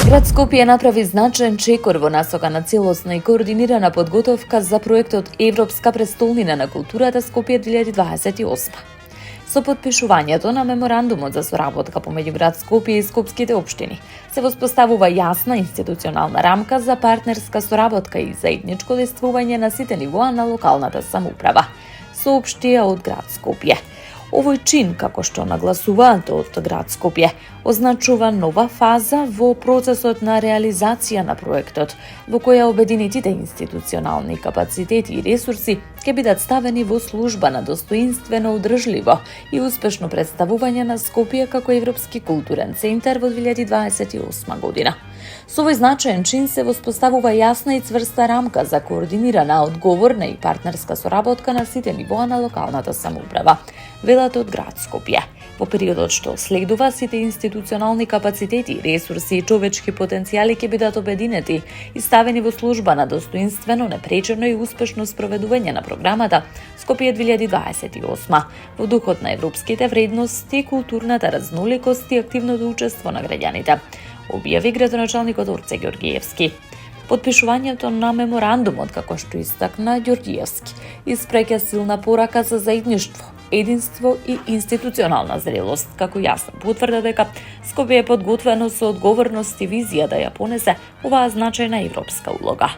Град Скопје направи значаен чекор во насока на целосна и координирана подготовка за проектот Европска престолнина на културата Скопје 2028. Со подпишувањето на меморандумот за соработка помеѓу град Скопје и скопските општини се воспоставува јасна институционална рамка за партнерска соработка и заедничко действување на сите нивоа на локалната самоуправа, соопштија од град Скопје. Овој чин, како што нагласуваат од град Скопје, означува нова фаза во процесот на реализација на проектот, во која обединетите институционални капацитети и ресурси ќе бидат ставени во служба на достоинствено, одржливо и успешно представување на Скопје како европски културен центар во 2028 година. Со овој значаен чин се воспоставува јасна и цврста рамка за координирана, одговорна и партнерска соработка на сите нивоа на локалната самоуправа, велат од град Скопје. Во периодот што следува, сите институционални капацитети, ресурси и човечки потенцијали ќе бидат обединети и ставени во служба на достоинствено, непречено и успешно спроведување на програмата Скопје 2028 во духот на европските вредности, културната разноликост и активното учество на граѓаните, објави градоначалникот Орце Ѓорѓиевски. Подпишувањето на меморандумот, како што истакна Ѓорѓиевски, испреќа силна порака за заедништво, единство и институционална зрелост, како јасно потврди дека Скопје е подготвено со одговорност и визија да ја понесе оваа значајна европска улога.